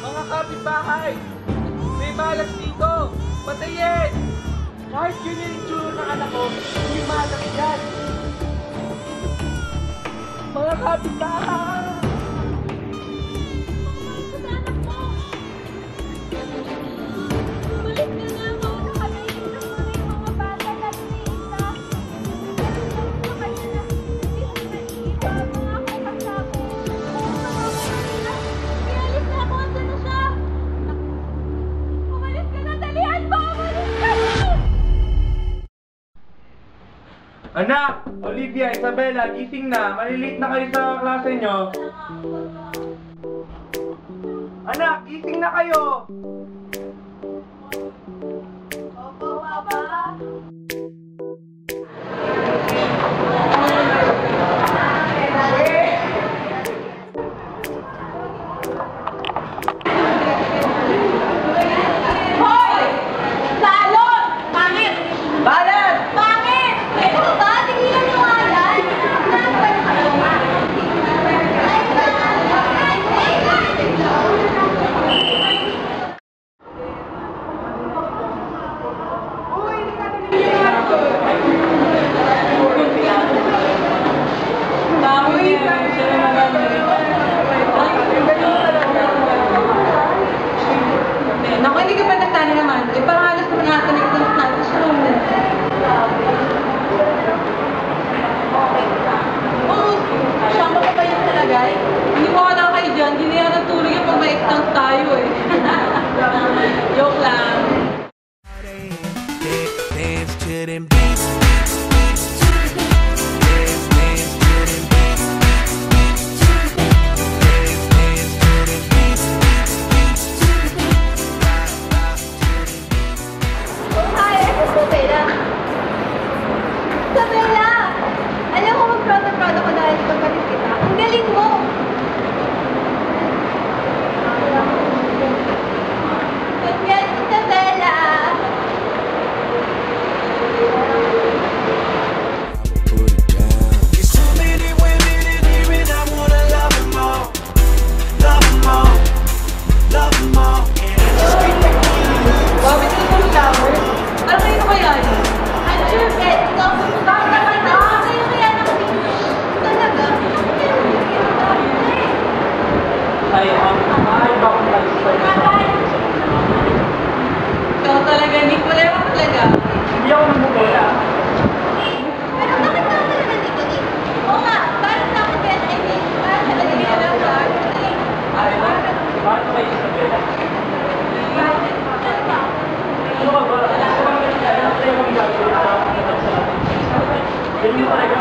Mga kapitbahay, may malas dito. Patayin! Kahit yun yung itsura ng anak ko, may malas yan. Mga kapitbahay! Anak! Olivia, Isabella, gising na. Malilate na kayo sa klase nyo. Anak, gising na kayo! Opo, Papa. nangyari naman? Eh, parang halos naman natin nag-close natin siya. Oo, siya mo pa ba yung talagay? Hindi mo wala kayo dyan. Hindi na natulog yung pag may exams tayo eh. Joke lang. Dance to them beats. Dance to them beats. Dance to them beats. Hi, ako si Bella. Isabella! Alam mo, mag-proud na proud ako dahil ipagpalit kita. Ang galing mo! Congrats, Isabella! Put it down. There's so many women in here and I wanna love them all. Love them all. Love them all. And I just can't make Bakit ito yung flowers? Ano kayo na kaya yun? I'm sure, Beth, ikaw ang susunod na kita. Kayo kaya nakapit. Talaga? Ay, bakit kayo pa yun? Ikaw talaga, Nick. Wala yung talaga. Hindi ako nagmumula. Pero bakit ka talaga nandito, Nick? Oo nga, parang sa akin, Beth, I mean, parang sa talaga na lang sa akin. Ay, bakit kayo Isabela? Ano ka ba? Ano ka tayo mag-gagawin sa akin sa atin? Ganyan talaga?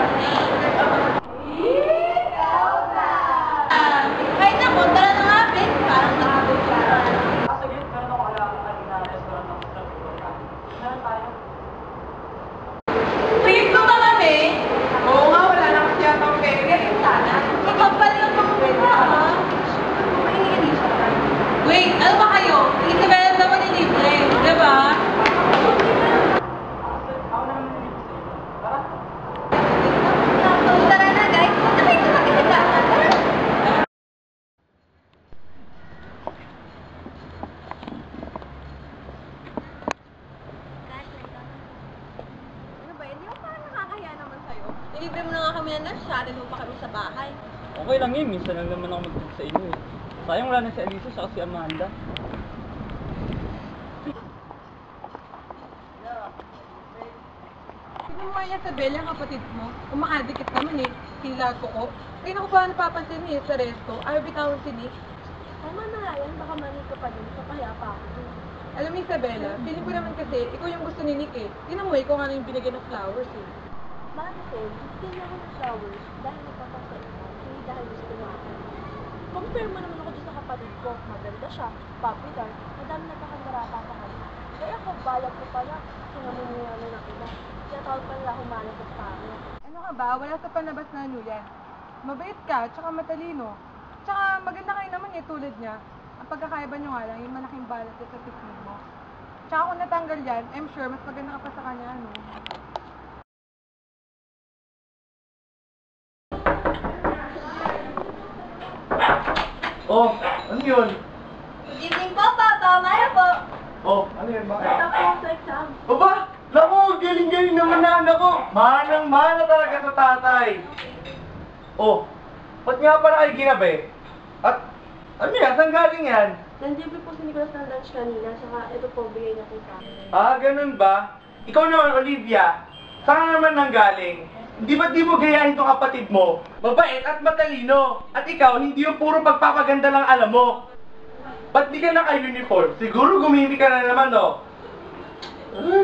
Kahit ako, tara na nga, Beth. Parang nakabot ka. Sige, meron ako alam kanina restaurant ng Pagpunta. Meron tayo. Please mo ba kami? Oo nga, wala na kasi yata ang pera. Sana. Ikaw pala yung mga pwede, ha? Maingat siya. Wait, ano ba kayo? Isabella naman yung libre, di ba? Ako naman nilibig sa inyo. Tara. Tara na, guys. Punta kayo sa makikita. Tara. Ano ba, hindi mo parang nakakahiya naman sa'yo? Ilibre mo na nga kami na nurse, shuttle mo pa kami sa bahay. Okay lang yun, minsan lang naman ako magtid sa inyo eh. Sayang wala na si Alisa sa si Amanda. Tignan mo nga sa Bella, kapatid mo. Umaadikit naman eh. Sila ko. Ay, naku ba napapansin eh sa resto? Ayaw bitawan si Nick. Tama na nga yan, baka manig ka pa din. Kapaya pa ako. Alam mo, Isabella, feeling ko naman kasi, ikaw yung gusto ni Nick eh. Tingnan mo, ikaw nga na yung binigyan ng flowers eh. Bakit eh? Bigyan ako ng flowers dahil nagpapasaya ko, hindi dahil gusto mo ako. Compare mo naman ako dyan sa kapatid ko. Maganda siya, popular, madami nagkakandarata sa kanya. Kaya ako, balak ko pala, sinamuniano ng iba. Kaya tawag pa nila humanap at pangit. Ano ka ba? Wala sa panabas na ano yan. Mabait ka, tsaka matalino. Tsaka maganda kayo naman eh, tulad niya. Ang pagkakaiba niyo nga lang, yung malaking balat sa tikmin mo. Tsaka kung natanggal yan, I'm sure mas maganda ka pa sa kanya, ano? Oh, ano yun? Good evening po, Papa. Mara po. Oh, ano yun? Bakit? Tapos sa exam. Aba, naku, galing-galing naman na anak ko. Manang-mana talaga sa tatay. Oh, ba't nga pala kayo ginabi? At, ano yan? Saan galing yan? Nandiyan po si Nicolas ng lunch kanina, saka ito po, bigay na po sa akin. Ah, ganun ba? Ikaw naman, Olivia, saan naman nang galing? Di ba't di mo gayahin tong kapatid mo? Mabait at matalino. At ikaw, hindi yung puro pagpapaganda lang alam mo. Ba't di ka naka-uniform? Siguro gumimi ka na naman, no?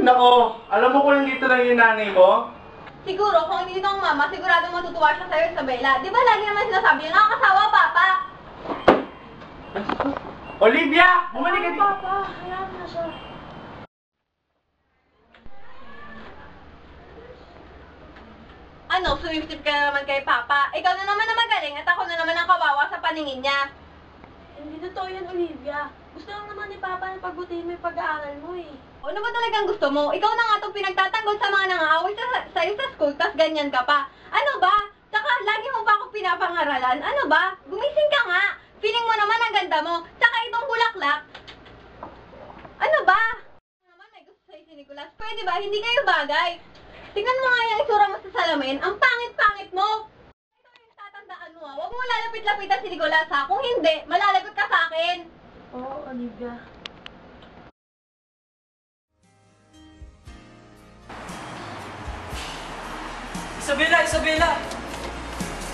Nako, alam mo kung dito lang yung nanay mo? Siguro, kung hindi dito ang mama, sigurado matutuwa siya sa'yo, Isabela. Di ba lagi naman sinasabi niya, nakakasawa, Papa? Olivia, bumalik ka dito. Papa, hayaan na siya. Ano, sumipsip ka na naman kay Papa? Ikaw na naman na magaling at ako na naman ang kawawa sa paningin niya. Hindi totoo yan, Olivia. Gusto lang naman ni Papa na pagbutihin mo yung pag-aaral mo eh. O, ano ba talagang gusto mo? Ikaw na nga itong pinagtatanggol sa mga nangaaway sa'yo sa school, tas ganyan ka pa. Ano ba? Tsaka, lagi mo pa ako pinapangaralan. Ano ba? Gumising ka nga. Feeling mo naman ang ganda mo. Tsaka itong bulaklak. Ano ba? Naman may gusto sa'yo si Nicolas. Pwede ba? Hindi kayo bagay. Tingnan mo nga yung isura mo sa salamin. Ang pangit-pangit mo. Ito yung tatandaan mo ha. Huwag mo lalapit-lapitan si Nicolas ha. Kung hindi, malalagot ka sa akin. Oo, Olivia. Isabela! Isabela!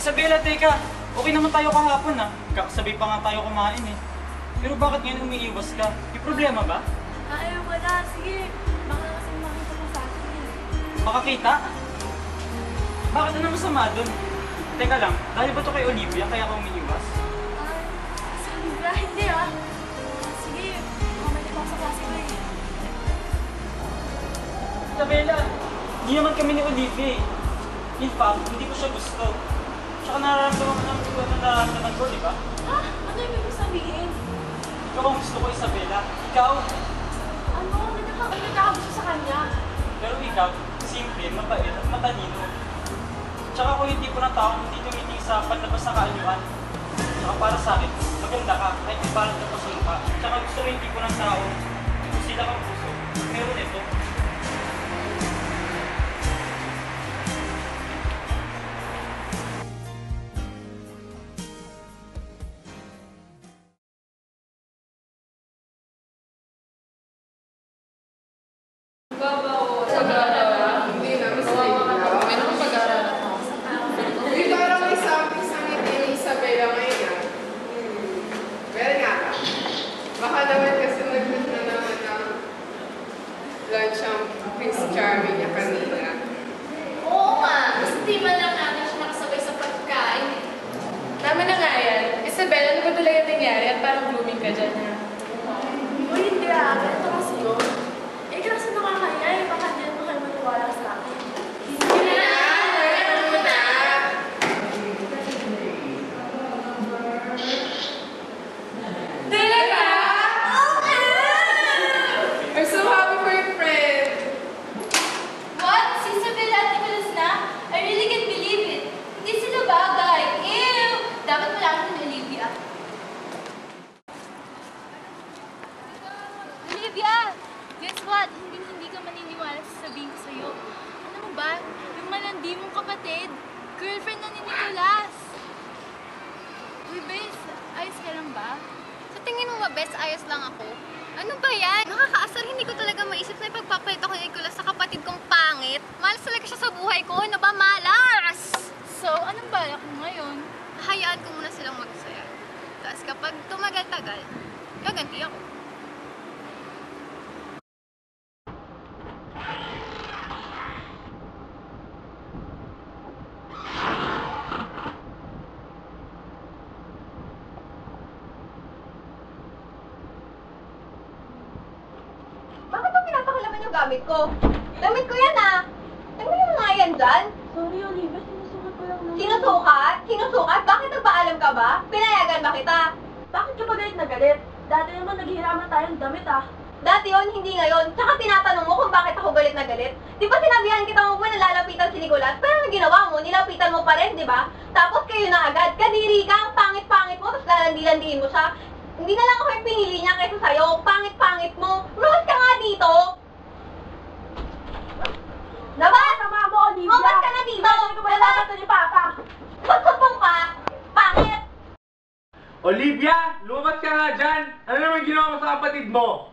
Isabela, teka! Okay naman tayo kahapon ah. Kakasabay pa nga tayo kumain eh. Pero bakit ngayon umiiwas ka? May problema ba? Ay, wala. Sige. Baka kasi makita ko sa akin. Makakita? Bakit ano masama dun? Teka lang, dahil ba to kay Olivia kaya ka umiiwas? Sa Libra, hindi ah. Sige, mamalik ako sa klase ko eh. Isabela, hindi naman kami ni Olivia eh. In fact, hindi ko siya gusto. Tsaka nararamdaman ko na nararamdaman ko, di ba? Ha? Ano yung ibig sabihin? Ikaw ang gusto ko, Isabela. Ikaw. Ano? Nagkakagusto sa kanya? Pero ikaw, simple, mabait at matalino. Tsaka kung hindi ko ng tao, hindi tumiting sa panlabas na kaanyuan. Tsaka para sa akin, maganda ka, kahit ibalat ka pa sa mukha. Tsaka gusto mo yung tipo ng tao, kung sila kang puso. Meron ito. Uy, parang may something sa ngiti ni Isabela ngayon ah. Well nga ba? Baka naman kasi nag-group na naman ng lunch ang Prince Charming niya kanina. Oo nga. Gusto di man lang natin siya nakasabay sa pagkain eh. Tama na nga yan. Isabel, ano ba talaga nangyari at parang blooming ka dyan ha? Uy, hindi ah. Ganito kasi yun. Eh, kasi nakakaya eh. Baka hindi mo kayo maniwala sa akin. Hindi na! Talaga? I'm so happy for your friend. What? Si Isabella at Nicholas na? I really can't believe it. Hindi sila bagay. Ew! Dapat malaman ng Olivia. Olivia! Guess what? Hindi ka maniniwala sa sabihin ko sa'yo. Ano mo ba? Yung malandi mong kapatid, girlfriend na ni Nicolas. Uy, Bes, ayos ka lang ba? Sa tingin mo ba, Bes, ayos lang ako? Ano ba yan? Nakakaasar, hindi ko talaga maisip na ipagpapalit ako ni Nicolas sa kapatid kong pangit. Malas talaga siya sa buhay ko. Ano ba, malas? So, anong balak mo ngayon? Hayaan ko muna silang magsaya. Tapos kapag tumagal-tagal, gaganti ako. Bakit ba pinapakalaman yung gamit ko? Damit ko yan ah! Tingnan mo nga yan dyan. Sorry, Olivia. Sinusukat ko lang naman. Sinusukat? Sinusukat? Bakit nagpaalam ka ba? Pinayagan ba kita? Bakit ka ba galit na galit? Dati naman naghihiraman tayong damit ah. Dati yun, hindi ngayon. Tsaka tinatanong mo kung bakit ako galit na galit. Di ba sinabihan kita mo nalalapitan si Nicolas? Pero ano ginawa mo? Nilapitan mo pa rin, di ba? Tapos kayo na agad. Kadiri ka, ang pangit-pangit mo, tapos lalandi-landiin mo siya. Hindi na lang ako yung pinili niya kaysa sa'yo. Pangit-pangit mo. Lumas ka nga dito! Dapat! Tama mo, Olivia! Lumas ka na dito! Dapat! Ito ni Papa! Sutsupong ka! Pangit! Olivia, lumabas ka nga dyan. Ano naman ginawa mo sa kapatid mo?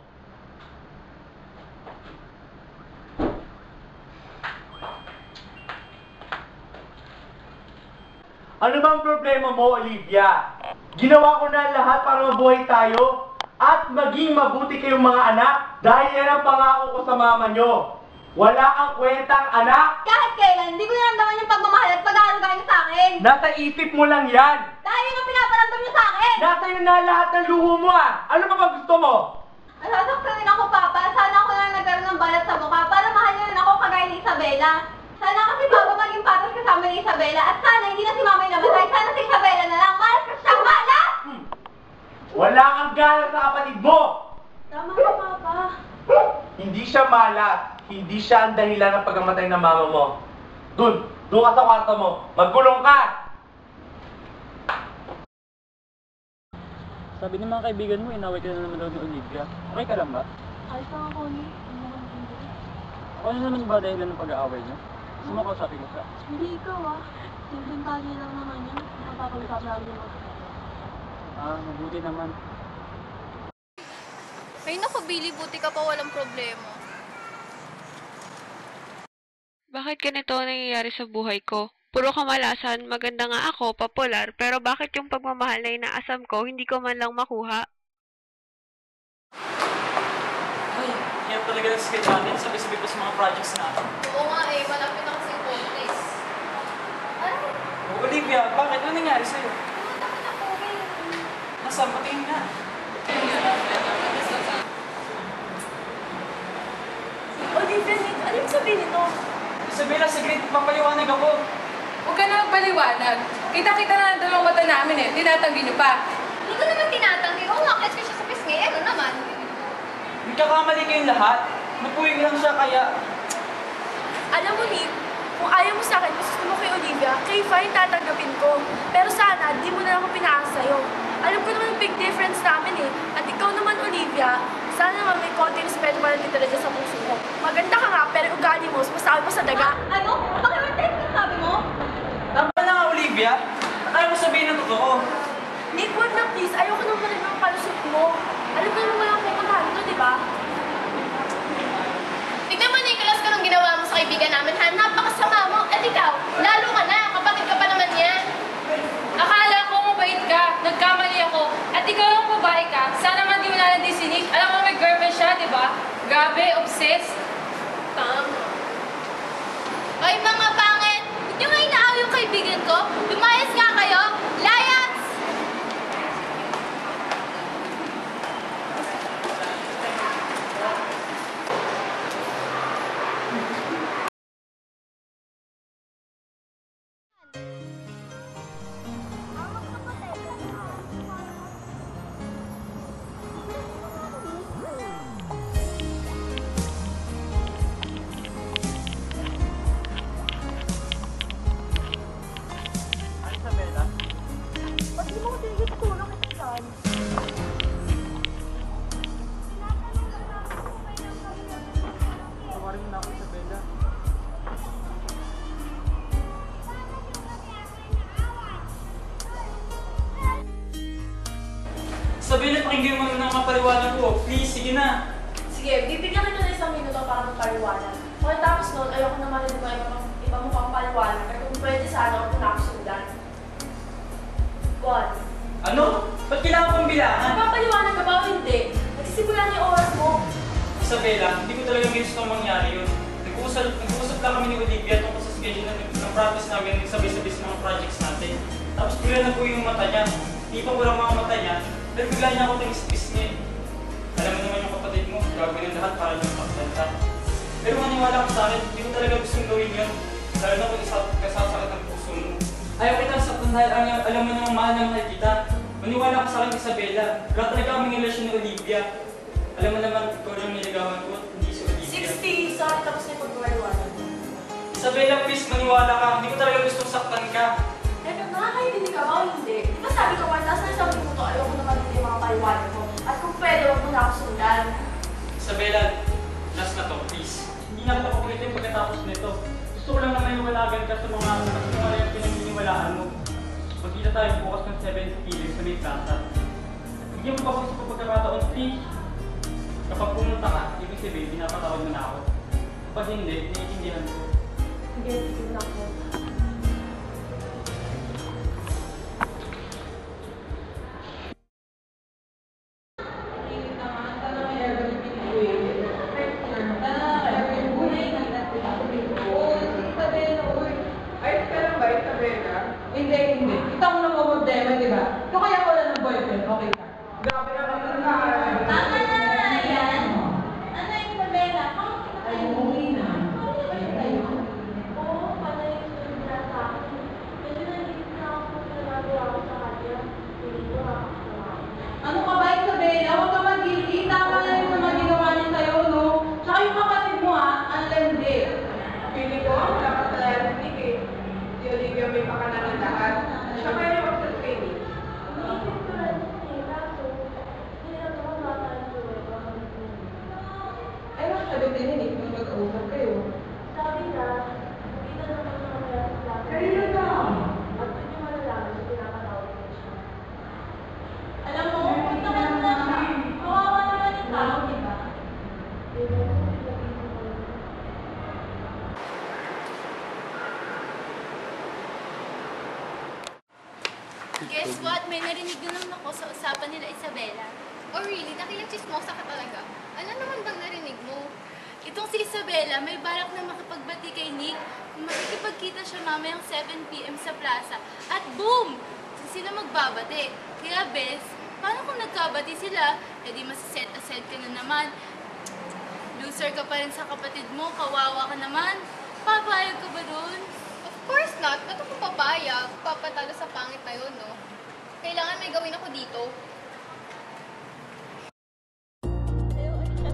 Ano bang problema mo, Olivia? Ginawa ko na lahat para mabuhay tayo at maging mabuti kayong mga anak dahil yan ang pangako ko sa mama nyo. Wala kang kwentang anak. Kahit kailan, hindi ko naramdaman yung pagmamahal at pag-aaruga niyo sa akin. Nasa isip mo lang yan. Dahil yun ang pinaparamdam niyo sa akin. Nasa iyo na lahat ng luho mo ah. Ano pa ba gusto mo? Nasasaktan din ako, Papa. Sana ako na nagkaroon ng balat sa mukha para mahalin rin ako kagaya ni Isabela. Sana kasi Papa maging patas kasama ni Isabela at sana hindi na si Mama yung namatay. Sana si Isabela na lang. Malas ka siyang malas! Wala kang gana sa kapatid mo. Tama ka, Papa. Hindi siya malas. Hindi siya ang dahilan ng pagkamatay ng mama mo. Doon ka sa kwarto mo. Magkulong ka! Sabi ng mga kaibigan mo, inaway ka na naman daw ni Olivia. Okay ka lang ba? Ayos lang ako ni. Ano naman ba dahilan ng pag-aaway niyo? Sumakausapin ko siya. Hindi ikaw ah. Simpleng tali lang naman yan. Napapagusap namin mo. Mabuti naman. Ay naku, Billy, buti ka pa walang problema. Bakit ganito ang nangyayari sa buhay ko? Puro kamalasan, maganda nga ako, popular, pero bakit yung pagmamahal na inaasam ko, hindi ko man lang makuha? Ay, hirap talaga ng schedule natin. Sabi-sabi pa sa mga projects natin. Oo nga eh, malapit na kasi yung holidays. Ay, Oh, Olivia, bakit? Ano nangyari sa'yo? bakit ako eh? Nasaan? Patingin nga. Olivia, Nick, ano yung sabihin nito? Isabela, saglit, papaliwanag ako. Huwag ka na magpaliwanag. Kita-kita na ang dalawang mata namin eh. Tinatanggi niyo pa. Hindi ko naman tinatanggi. Oo, nakit ko siya sa pisngi. Ano naman? Nagkakamali kayong lahat. Napuwing lang siya kaya... Alam mo, Nick, kung ayaw mo sa akin, kung gusto mo kay Olivia, kay fine, tatanggapin ko. Pero sana, di mo na lang ako pinaasa sa'yo. Alam ko naman yung big difference namin eh. At ikaw naman, Olivia, sana naman may konting respeto pa lang talaga sa puso mo. Maganda ka nga, pero ugali mo, masabi mo sa daga. Ano? Pakiwantay ka sabi mo? Tama na nga, Olivia. Ayaw mo sabihin ng totoo. Nick, wag na please. Ayoko nang marinig ang palusot mo. Alam ko naman walang pupuntahan ito, di ba? Tignan mo, Nicholas, kung anong ginawa mo sa kaibigan namin, ha? Napakasama mo. At ikaw, lalo ka na. Kapatid ka pa naman yan. Akala ko mabait ka, nagkamali ako, at ikaw ang babae ka. Sana man di mo nalandi si Nick. Alam mo may girlfriend siya, di ba? Grabe, obsessed. Tama. Ay, mga pangit! Hindi mo inaaw yung kaibigan ko? Lumayas nga kayo! Layas! Ay, Isabela. Ba't di mo ko tinigit tulong ito saan? Tawarin mo na ako, Isabela. Isabela, pakinggan mo naman ang kapaliwanag ko. Please, sige na. Sige, bibigyan kita ng isang minuto para magpaliwanag. Pagkatapos nun, ayoko na marinig mo iba mo pang paliwanag. At kung pwede sana, ako na sundan. What? Ano? Ba't kailangan pang bilangan? Magpapaliwanag ka ba o hindi? Nagsisimula na yung oras mo. Isabela, hindi ko talaga gusto mangyari yun. Nag-uusap lang kami ni Olivia tungkol sa schedule ng practice namin sabay-sabay sa mga projects natin. Tapos bigla na po yung mata niya. Hindi pa ko lang mga mata niya, pero bigla niya ako tangis-tis niya. Alam mo naman yung kapatid mo, gagawin ng lahat para niyong paksalta. Pero maniwala ka sa akin, hindi ko talaga gustong gawin yun. Lalo na kung kasasakit ang puso mo. Ayaw kita saktan dahil alam mo namang mahal na mahal kita. Maniwala ka sa akin, Isabela. Wala talaga kaming relasyon ni Olivia. Alam mo naman, ikaw lang niligawan ko, hindi si Olivia. 60! Sorry, tapos na yung pagpaliwanag. Isabela, please, maniwala ka. Hindi ko talaga gustong saktan ka. Teka, nakakaintindi ka ba o hindi? Di ba sabi ko, taas na isang minuto, ayoko na marinig yung mga paliwanag mo. At kung pwede, wag mo na ako sundan. Isabela, last na to, please. Hindi na kita pakulitin pagkatapos nito. Gusto ko lang naman iwalagan ka sa mga yung pinaniniwalaan mo. Magkita tayo bukas ng 7 pillars sa may plaza. Bigyan mo pa ako sa pagkakataon, please. Kapag pumunta ka, ibig sabihin, pinapatawad mo na ako. Kapag hindi, naiintindihan ko. Sige, sige lang po. Ayos ka lang ba, Isabela? Hindi, hindi. Kita mo na problema, di ba? Kung kaya wala ng boyfriend, okay ka. Grabe ka naman na. Tama na! Yan! Ano yung Isabela? Ay, umuwi na. Oo, pala yun. Guess what? May narinig na naman ako sa usapan nila Isabela. Oh really? Nakilagchismosa ka talaga? Ano naman bang narinig mo? Itong si Isabela, may balak na makipagbati kay Nick. Makikipagkita siya mamayang 7 p.m. sa plaza. At boom! Sila magbabati. Kaya Bes, paano kung nagkabati sila? E di masiset aside ka na naman. Loser ka pa rin sa kapatid mo, kawawa ka naman. Papayag ka ba dun? Of course not. Ba't ako papayag? Papatalo sa pangit na yun, no? Kailangan may gawin ako dito.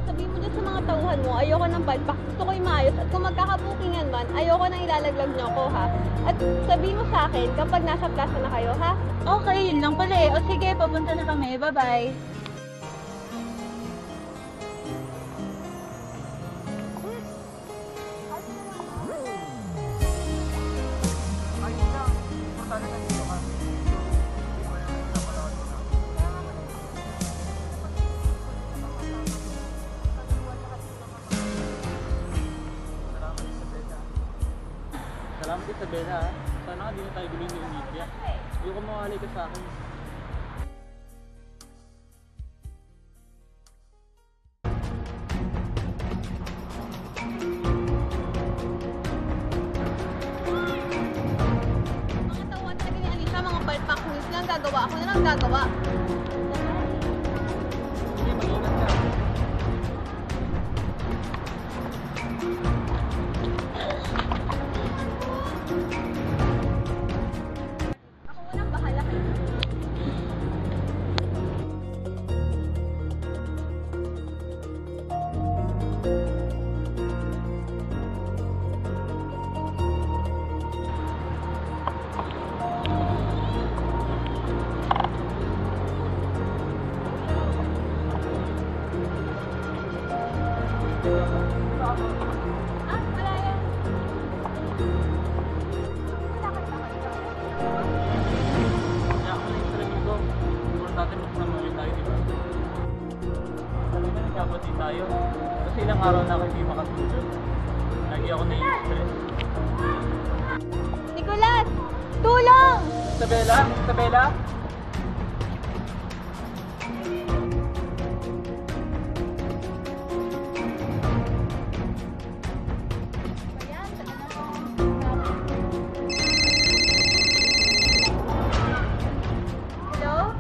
Sabihin mo dyan sa mga tauhan mo, ayoko ng palpak, gusto ko yung maayos, at kung magkakabukingan man, ayoko nang ilalaglag niyo ako, ha? At sabihin mo sa akin kapag nasa plaza na kayo, ha? Okay, yun lang pala eh. O sige, papunta na kami. Bye-bye. Salamat Isabela ha. Sana nga di na tayo guloy ni Olivia. Ayoko mawalay ka sa akin. Mga tauhan talaga ni Alicia, mga palpak, kung hindi lang gagawa, ako na lang gagawa. Sige, mag-ingat ka. Ako unang bahala kayo. Ah, wala yan. Kaya ako lang yung salamin ko. Importante mas namuwi tayo, di ba? Alam mo, nagkabati tayo. Kasi ilang araw na ako hindi makatulog. Lagi ako na-stress. Nicolas! Tulong! Isabela? Isabela? Hello?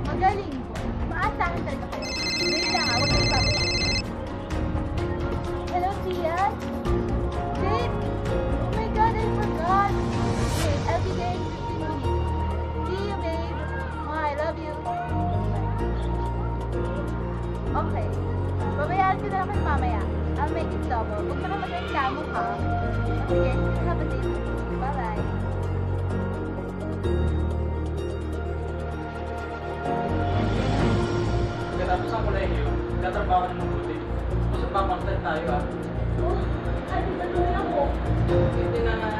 Magaling po. Maasahan talaga kayo. Wait lang ha, huwag kayo babaya. Hello, Tia? Babe! Oh my God, I forgot! Okay, I'll be there in 15 minutes. See you, babe! Oh, I love you. Okay. Babayaan ko na lang kayo mamaya. I'll make it double. Huwag na ka mag-reklamo, ha? Sige, have a day. Bye-bye. Pagkatapos ang kolehiyo, tatrabaho ng mabuti. Tapos papaktan tayo ha. Hindi naman.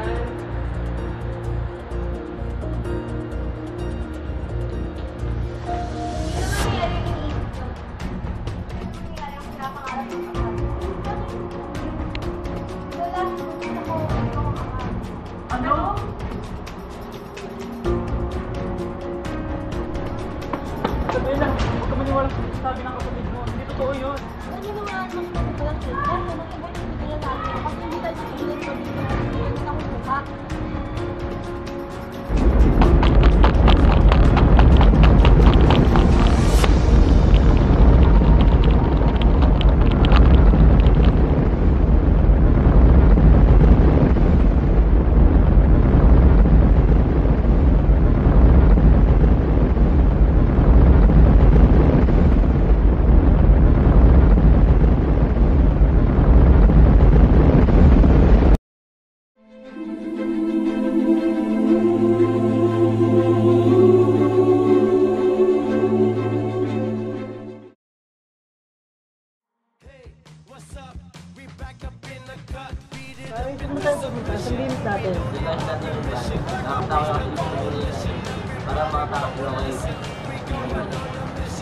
Ano? Isabela, huwag ka maniwala sa sabi ng kapatid mo. Hindi totoo yun. Ano naman mas manipulas yun? Kasi mag-ibot yung bigla natin. Kasi hindi tayo susunod sa bigla natin. Hindi na ako buka.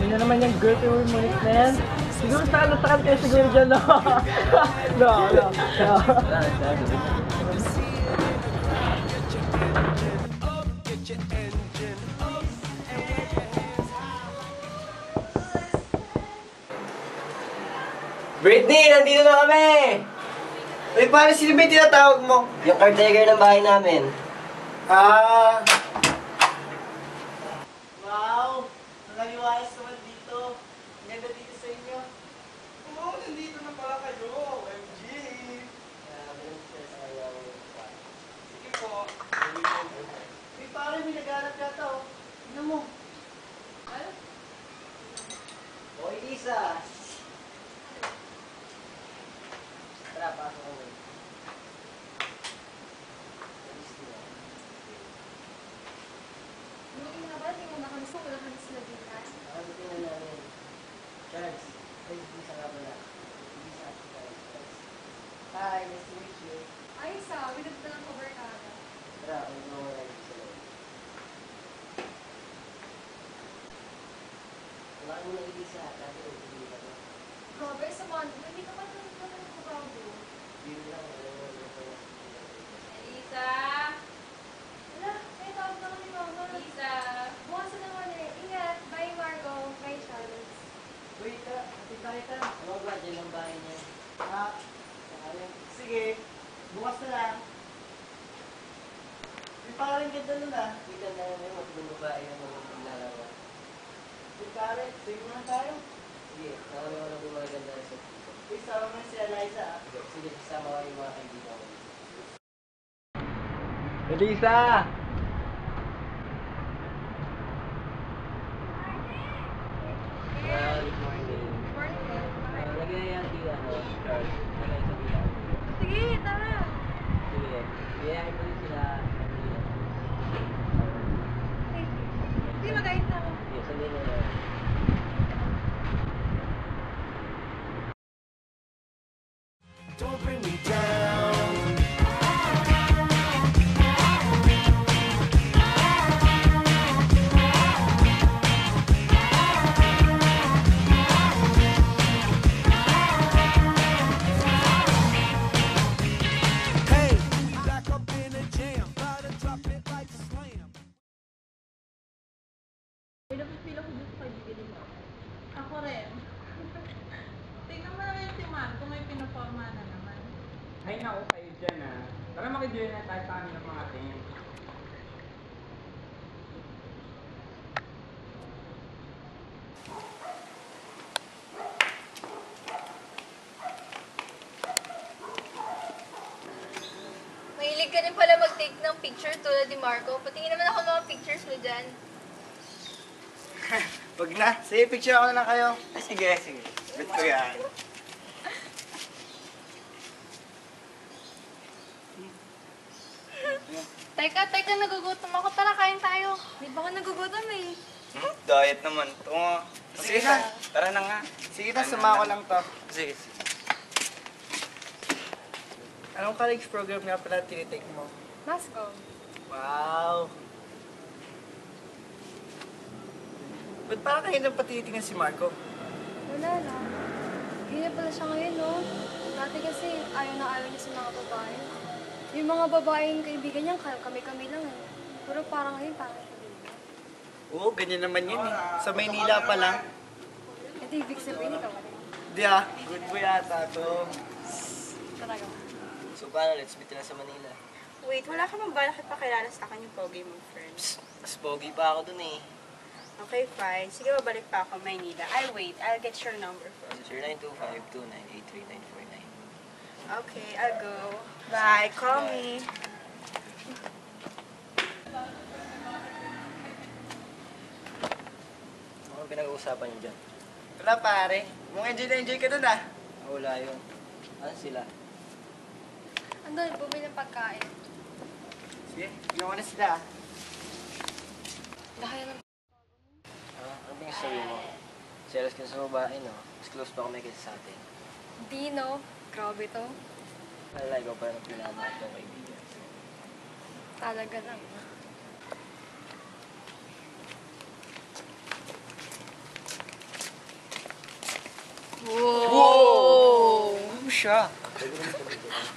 Sino naman yung girl yung minutes na yan? Siguro sa kanya siguro dyan, no? No. Britney, nandito na kami! Uy, paano sino ba yung tinatawag mo? Yung caretaker ng bahay namin. Ah... Wow! Naliwayas naman dito. Ang ganda dito sa inyo. Oo, nandito na pala kayo. OMG! Sige po. Uy, pare, may naghanap yata oh. Tignan mo. Ano? Hoy, Lisa! Tara, pasok ko. Buti nga ba, tingnan na kami sa wala kami sila dito. Nakabuti na namin. Charles, ay, Lisa nga pala. Lisa, Charles. Hi, nice to meet you. Ay, sa, winag na lang cover ka. Tara, kung ano mo lang sa loob. Wala ka muna Elisa, kasi hindi ka na. Grabe, sa man, hindi ka pa naman ito ng kukago. Yun lang, alam mo, Elisa! Wala, may tawag na kami mama. Elisa! Bukas na naman eh. Ingat. Bye, Marco. Bye, Charles. Wait, kapit tayo ka. Ano ba, dyan ang bahay niya? Sige, bukas na lang. May parang ganda nun ah. Kita na naman, matulong babae yung mga paglalaro. Uy, pare, sige muna tayo. Sige, nakami ko lang yung mga ganda sa dito. Uy, sama mo si Eliza ah. Sige, kasama ko yung mga kaibigan ko. Elisa! Good morning. Lagyan yan di ano, Charles. Lagyan sa bilang. Sige, tara. Sige, biyahin mo rin sila. Hindi, mag-ayos na ako. Sige, sabihin na yan. Don't bring me down. Hey, back up in a jam, about to drop it like a slam. Pinapipila ko dito kay Bigilin mo. Ako rin. Tingnan mo naman si Marco, may pinaporma na naman. Ay, naku kayo dyan ah. Tara makijoin na tayo sa amin ng mga tingin. Mahilig ka rin pala mag-take ng picture tulad ni Marco. Patingin naman ako mga pictures mo dyan. Wag na. Sige, picture ako na lang kayo. Sige, sige. Bet ko yan. Teka, nagugutom ako. Tara, kain tayo. Di ba ka nagugutom eh? Diet naman to. Sige na. Tara na nga. Sige na, suma ko lang to. Sige. Anong college program nga pala tinitake mo? Masco. Wow! Ba't parang kayo nang patitingnan si Marco? Wala lang. Ganyan pala siya ngayon, no? Dati kasi ayaw na ayaw niya sa mga babae. Yung mga babaeng kaibigan niya, kami-kami lang eh. Pero parang ngayon, parang kaibigan. Oo, ganyan naman yun eh. Sa Maynila pa lang. Ito ibig sabihin, ikaw rin. Di ah, good boy ata to. Talaga. So, paano? Let's meet na sa Manila. Wait, wala ka bang balak ipakilala sa akin yung pogi mong friends? Mas pogi pa ako dun eh. Okay, fine. Sige, babalik pa ako, Maynila. I'll wait. I'll get your number first. 0925-2983-949. Okay, I'll go. Bye. Call me. Ano pinag-uusapan niyo dyan? Wala pare, mukhang enjoy na enjoy ka dun ah. Wala yun. Ano sila? Andun, bumili ng pagkain. Sige, bigyan ko na sila ah. Dahil ng Ano ba yung sabihin mo? Serious ka sa babae, no? Mas close pa kami kaysa sa atin. Dino. Grabe to. Alala, ikaw pa rin ang pinamahal kong kaibigan. Talaga lang. Wow! Shock!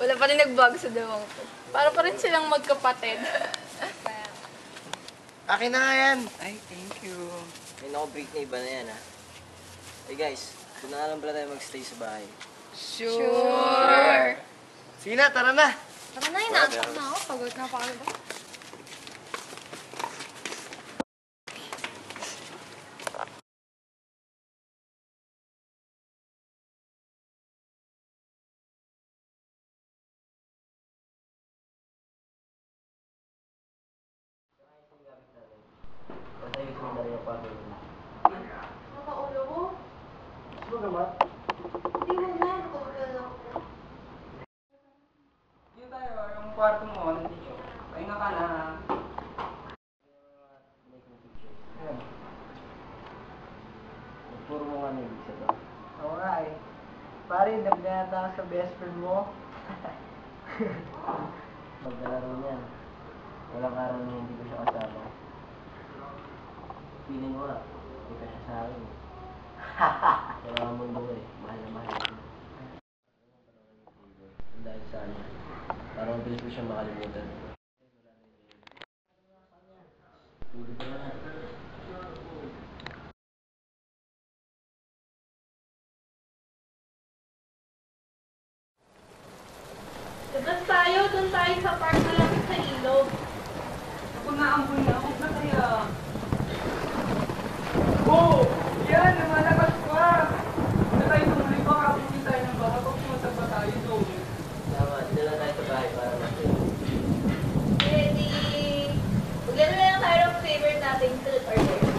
Wala pa rin nagbago sa dawang ko. Para pa rin silang magkapatid. Akin na nga yan. Ay, thank you. May nako-break na iba na yan, ha? Hey guys, kung na lang pala tayo magstay sa bahay. Sure! Sige na, tara na. Tara na, inaantok na ako. Pagod na pagod ako. Makaulo ko. Gusto mo gamat? Hindi mo na. Nakaulo ako. Dito tayo, yung kwarto mo, nandito. Pahinga ka na. Ayan. Puro mo nga nabig sa to. Oo nga eh. Pare, nagganata ka sa best friend mo. Maglalaro niyan. Walang araw na hindi ko siya kasama. Feeling ko nga, hindi ka siya sa akin. Kaya ang mundo ko eh, mahal na mahal ko. Dahil sa kanya, parang bilis ko siya makalimutan. Tulog ka na. Labas tayo, doon tayo sa park malapit sa ilog. Ako na ang bunya, huwag na kaya. Oh! Yan, lumalakas pa! Huwag na tayo tumuloy pa, kapunin tayo ng baka pag pumunta pa tayo doon. Tama, dito lang tayo sa bahay para mag-trip. Ready? Bigyan na lang tayo ng favorite nating truth or dare.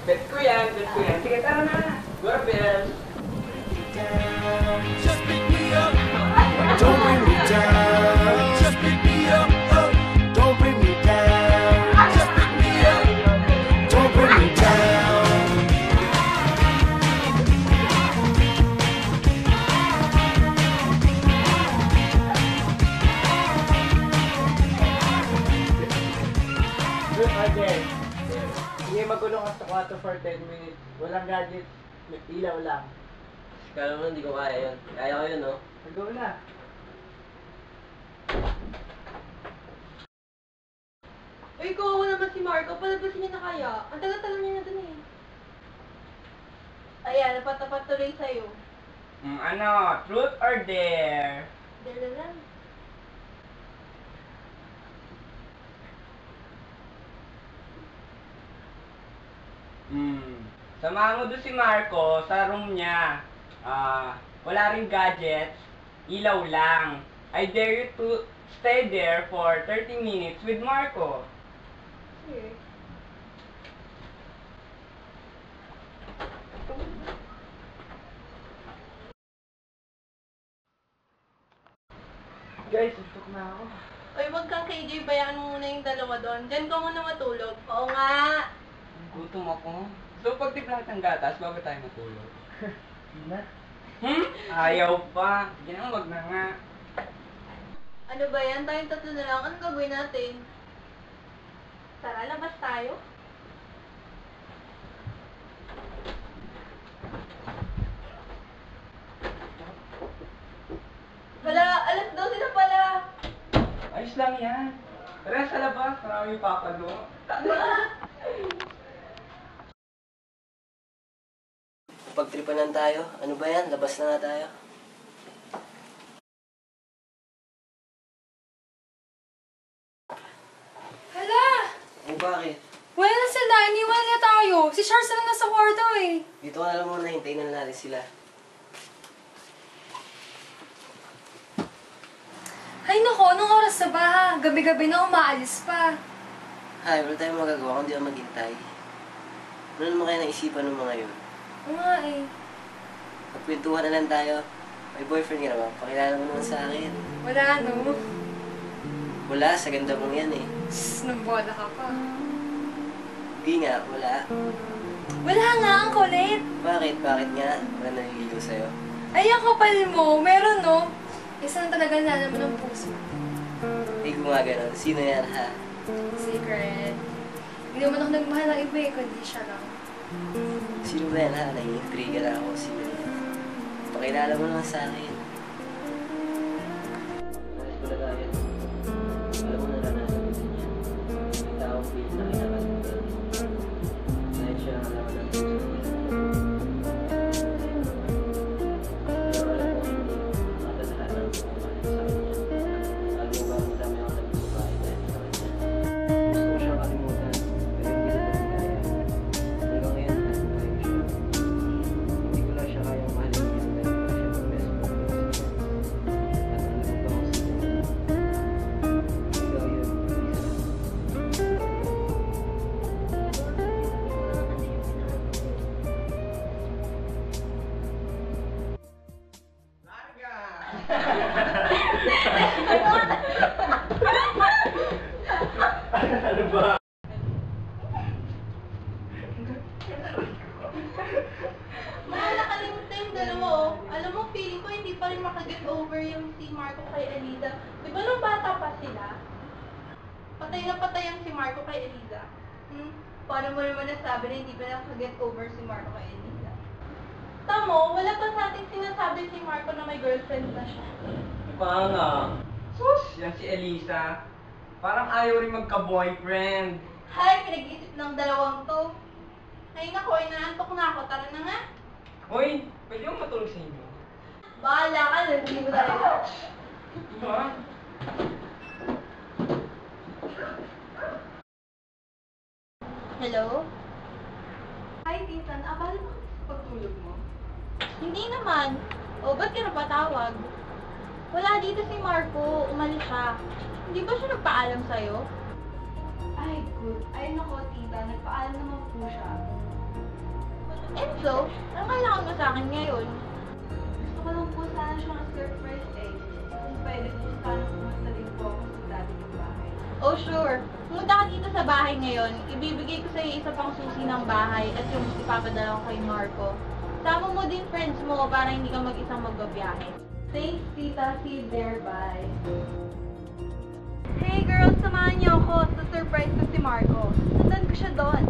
Bet ko yan, bet ko yan. Sige, tara na! Doorbell! Just pick me up. Don't bring me down. Just pick me up. Don't bring me down. Just pick me up. Don't bring me down. Good, Arden. Sige, magulong ka sa kwarto for 10 minutes. Walang gadget, ilaw lang. Kala mo hindi ko kaya yun. Kaya ko yun, no? Go na. Uy, kawawa naman si Marco. Palabasin niya na kaya. Ang tagal-tagal niya na dun eh. Ayan, napatapat tuloy sa'yo. Ano, truth or dare? Dala lang. Samahan mo doon si Marco sa room niya. Wala ring gadgets, ilaw lang. I dare you to stay there for 30 minutes with Marco. Here. Guys, suntok na ako. Uy, wag kang KJ, bayaan mo muna yung dalawa doon. Diyan ka muna matulog. Oo nga. Gutom ako. So, pagtimpla ng gatas, bago tayo matulog. Hindi na. Ayaw pa. Yan ang wag na nga. Ano ba yan? Tayong tatlo na lang. Anong gagawin natin? Tara, labas tayo. Hala, alas 12 na pala. Ayos lang yan. Tara sa labas, marami papa doon. Pagtripan lang tayo. Ano ba yan? Labas na nga tayo. Hala! O bakit? Wala na sila. Iniwan niya tayo. Si Charles na lang nasa kwarto eh. Dito ka na lang muna. Hintayin na natin sila. Ay nako, anong oras na ba ha? Gabi-gabi na umaalis pa. Hay, wala tayong magagawa kung di ka maghintay. Ano naman kaya naisipan ng mga yun? Oo nga eh. Magkwentuhan na lang tayo. May boyfriend ka na ba? Pakilala mo naman sa akin. Wala no. Wala, sa ganda mong yan eh. Shhh, nambola ka pa. Di nga, wala. Wala nga, ang kulit. Bakit? Bakit nga? Wala naliligaw sa'yo. Ay, ang kapal mo. Meron no. Isa na talaga nalaman ng puso. Hindi ko nga ganun. Sino yan ha? Secret. Hindi naman ako nagmahal ng iba eh, kundi siya lang. Sino ba yan ha? Nai-intriga na ako. Sino yan? Pakilala mo naman sa akin. Alis ko na tayo. Alam mo na lang nasa puso niya. May taong pilit na kinakalimutan. Dahil siya ang alaman ng puso niya. Ano ba? Mahal, nakalimutan yung dalawa, oh. Alam mo, feeling ko hindi pa rin makaget over yung si Marco kay Eliza. Di ba nung bata pa sila? Patay na patay ang si Marco kay Eliza. Paano mo naman nasabi na hindi pa nakaget over si Marco kay Eliza? Tamo, wala pa sa atin sinasabi si Marco na may girlfriend na siya. Pa nga. Sus, yan si Elisa. Parang ayaw rin magka-boyfriend. Hay, pinag-isip ng dalawang to. Ay nako, inaantok na ako. Tara na nga. Hoy, pwede yung matulog sa inyo. Bahala ka na, hindi mo talaga. Diba? Hello? Hi, Ethan. Akala mo sa pagtulog mo? Hindi naman. O, ba't ka napatawag? Wala dito si Marco. Umalis siya. Hindi ba siya nagpaalam sa'yo? Ay, good. Ay, nako, tita. Nagpaalam naman po siya. Enzo, anong kailangan mo sa akin ngayon? Gusto ko lang po sana siyang surprise eh. Kung pwede po sana pumunta din po ako sa dati ng bahay. Oh, sure. Pumunta ka dito sa bahay ngayon. Ibibigay ko sa'yo isa pang susi ng bahay at yung ipapadala ko kay Marco. Sama mo din friends mo para hindi ka mag-isang magbabiyahe. Thanks, tita. See you there. Bye. Hey, girls! Samahan niyo ako sa surprise ko si Marco. Sundan ko siya doon.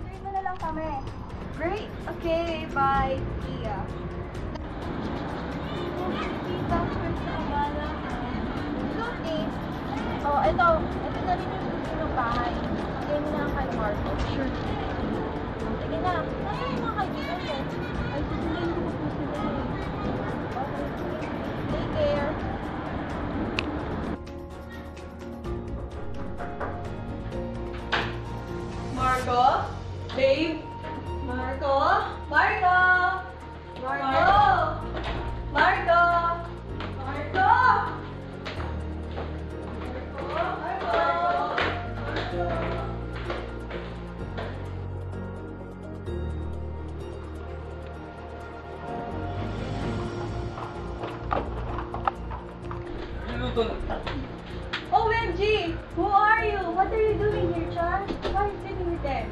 Turn mo na lang kami. Great! Okay, bye. See ya. Tita, first na umala. Susi? Oh, ito na rin yung susi ng bahay. Bigay mo na lang kay Marco. Sure. Sige na. Saan yung mga kaibigan mo? Ay, susundin ko po sila eh. Okay. Take care. Marco? Babe? Marco? Marco? Marco? Marco? Marco? Niluto na. OMG! Who are you? What are you doing here, Char? Why are you sitting with them?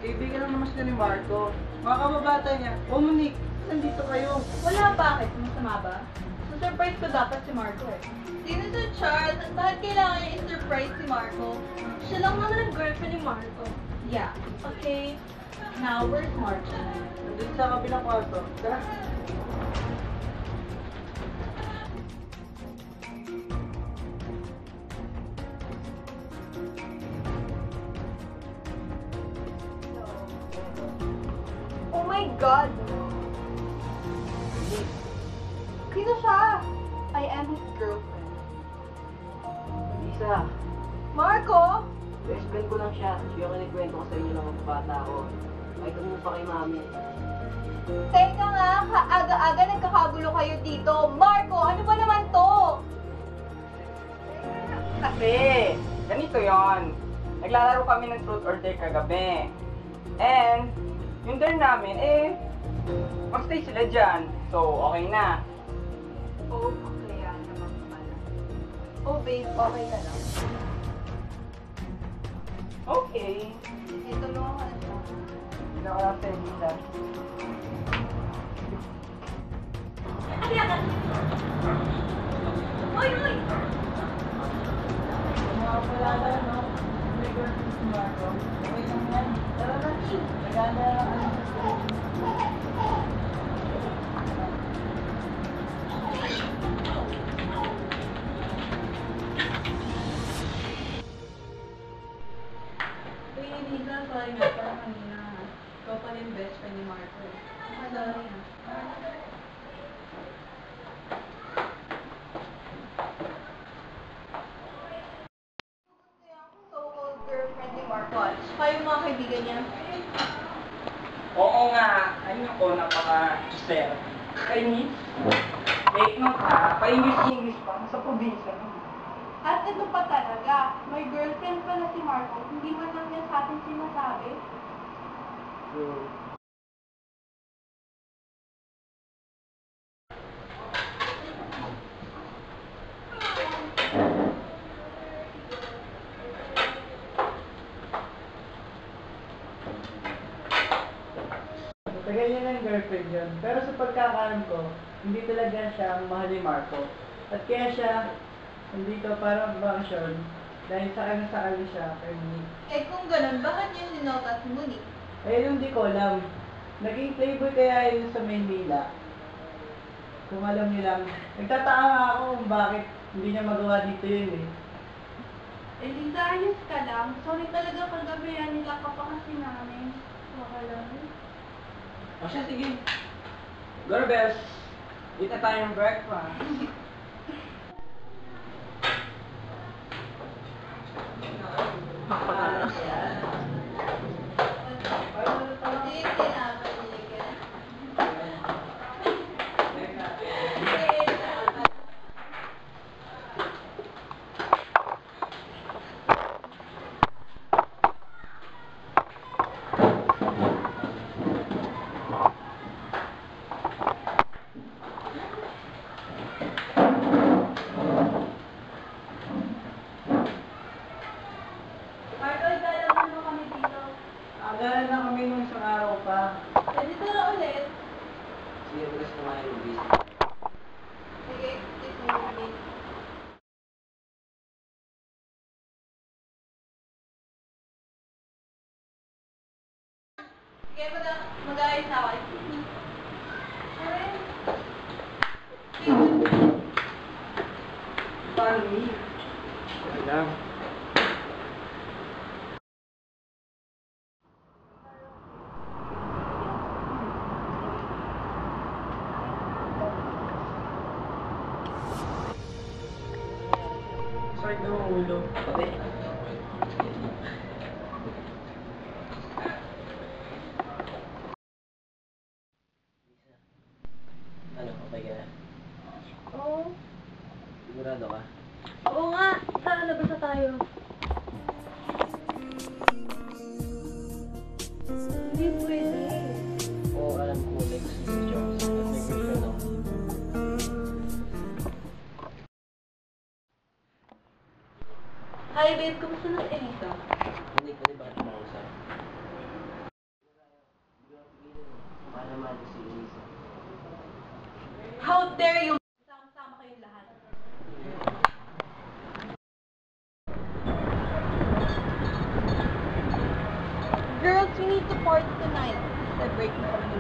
Kaibigan lang naman sila ni Marco. Mga kababata niya. Oh, Monique, nandito kayo. Wala, bakit? Masama ba? Surprise ko dapat si Marco eh. Sino si Charles? At bakit kailangan niya i-surprise si Marco? Siya lang naman ang girlfriend ni Marco. Yeah. Okay. Now, where's Marco? Nandito sa kabilang kwarto. Tara. Oh my God! Sino siya? I am his girlfriend. Lisa, Marco? best friend ko lang siya. Siya yung kinikwento ko sa inyo ng bata ko. Ay, mo pa kay mami. Teka nga, aga-aga nagkakagulo kayo dito. Marco, ano ba naman to? Kasi, ganito yon. Naglalaro kami ng truth or dare kagabi. And, yung dare namin, magstay sila dyan. So, okay na. Oh, okay yan naman pala. Oh, babe, okay ka lang. Okay. Ito lang ka na siya. Hindi na ka lang sa Lisa. Uy, uy! Mga pala na, no? May girlfriend si Marco. Okay lang yan. Tara na. Naganda lang ano. Uy, Elisa, sorry nga pala kanina. Ikaw pala yung best friend ni Marco. Sorry ah. So-called girlfriend ni Marco. Saka yung mga kaibigan niya. Oo nga. Ayun ako, napaka-sir. Chinese? Take note ha. Pa-English pa. Sa probinsya. At ito pa talaga, may girlfriend pala si Marco. Hindi man lang niya sa atin sinasabi. yun. Pero sa pagkakaalam ko, hindi talaga siya ang mahal ni Marco. At kaya siya nandito para bakasyon dahil sa kanya siya kay Nick. Eh kung ganun, bakit yung sinotas mo ni? Eh, yung di ko alam. Naging playboy kaya yun sa Maynila. Kung alam niyo lang, nagtataka nga ako kung bakit hindi niya magawa dito yun eh. Elisa, ayos ka lang. Sorry talaga paggabihan nila ka pa kasi namin. Okay lang. O siya, sige. Gorbels, eat na tayong breakfast. Marco, igalaman mo kami dito. Agalan na kami nung isang araw pa. Dito na ulit. Sige, bukas kumain ng busy. Sige, kiss mo kami. Sige, mag-aayos na ako. Paano ni? Alam. Sakit na ang ulo. Pati. Ano, okay ka na? Oo. Sigurado ka? Oo nga. Saan labas na tayo? Hindi pwede. Oo, alam ko, next Jones. At may girlfriend ako. Hi babe, kumusta na si Elisa? Hindi, pwede ba kita mausap? Mahal naman si Elisa. How dare you! Sama-sama kayong lahat. Girls, we need to party tonight. Celebrate mo kami.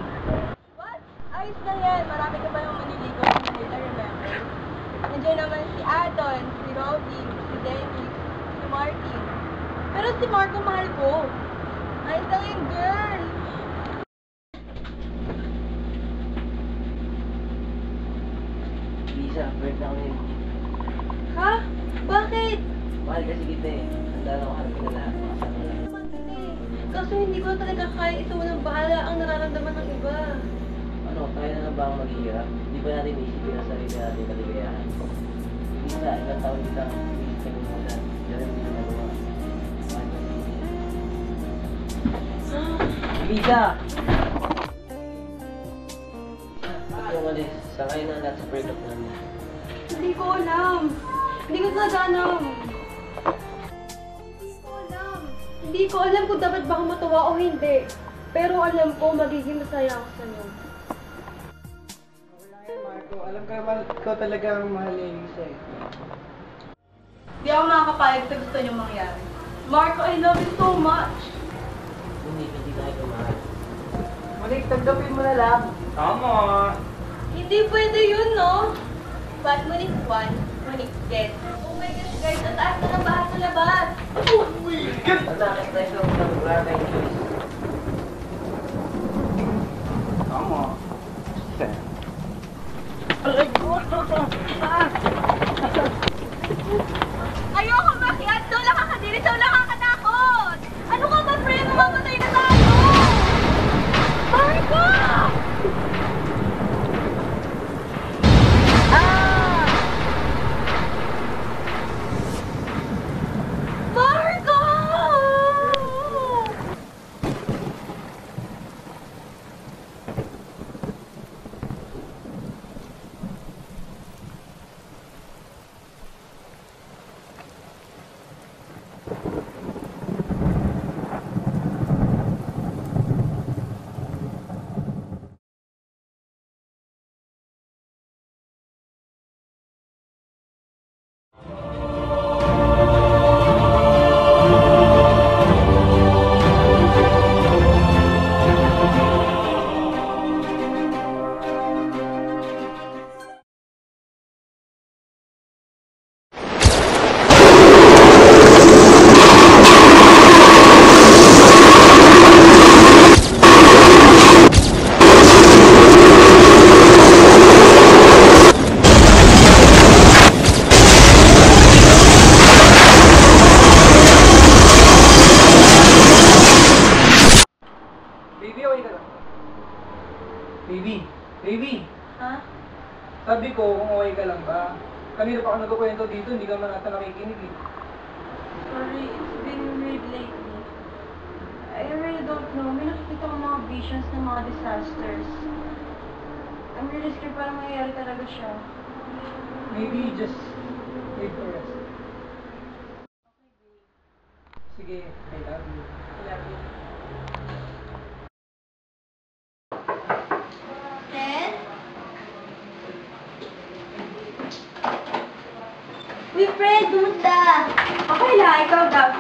What? Ayos lang yan. Marami ka ba yung maniligaw sa Manila, remember? Nandiyan naman si Adon, si Robbie, si Dennis, si Martin. Pero si Marco mahal ko. Ayos lang yung girl. Lisa, break na kami. Ha? Bakit? Mahal kasi kita eh. Handa na ako harapin na lahat. Makasama lang. Naman kita eh. Kaso hindi ko talaga kaya ito ng bahala ang nararamdaman ng iba. Ano, tayo na lang ba ang maghihirap? Hindi ba natin iisipin ang sarili natin kaligayahan? Lisa, ilang taon kita ang pilit kami muna. Diyan hindi na nagawa. Mahal kasi. Lisa! Ito yung alis. Sakay na lahat sa breakup namin. Hindi ko alam. Hindi ko talaga alam. Hindi ko alam kung dapat ba ako matuwa o hindi. Pero alam ko magiging masaya ako sa'yo. Wala yan, Marco. Alam ko naman, ikaw talaga ang mahal ni Elisa eh. Hindi ako makakapayag sa gusto niyong mangyari. Marco, I love you so much. Hindi tayo kumahal. Malik, tanggapin mo na lang. Tama! Hindi pwede yun, no? But Monique 1, Monique 10. Oh my gosh, guys, ang taas na ng bahay sa labas. Oh my God! Pag nakita siya ng wala tayong choice. Tama. Ayoko makiat! Daw lang kakadiri! Daw lang kakatakot! Ano ka ba, friend? Mamamatay na tayo! Marco! Marco! Sabi ko, kung okay ka lang ba? Kanina pa ako nagkukwento dito, hindi ka man ata nakikinig eh. Sorry, it's been weird lately. I really don't know. May nakikita ko mga visions ng mga disasters. I'm really scared parang mangyayari talaga siya. Maybe just wait for rest. Sige, I love you. I love you. Ted? Uy, Fred! Kumusta? Okay lang, ikaw daw.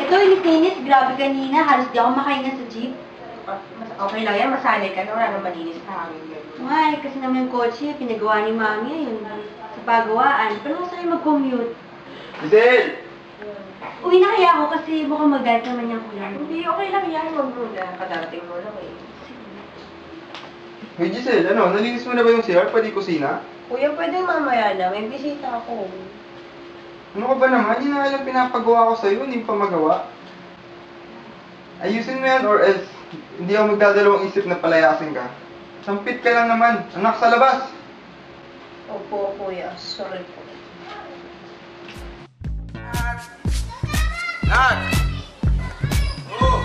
Ito, inis-inis. Grabe kanina. Halos di ako makahinga sa jeep. Okay lang yan, masanay ka na. Wala nang malinis na hangin. Ay, kasi naman yung kotse, pinagawa ni Mami yun. Sa pagawaan. Pero masaya mag-commute. Giselle! Uwi na kaya ako kasi mukhang magalit naman yung kuya. Hindi, okay lang yan. Huwag muna. Kadarating mo lang eh. Hey Giselle, ano? Nalinis mo na ba yung CR? Pwede kusina? Kuya, pwede mamaya na. May bisita ako. Ano ka ba naman? Yun na nga lang pinapagawa ko sa'yo, hindi pa magawa. Ayusin mo yan or else hindi ako magdadalawang isip na palayasin ka. Sampit ka lang naman. Anak sa labas! Opo, kuya. Sorry po. Nat! Oo!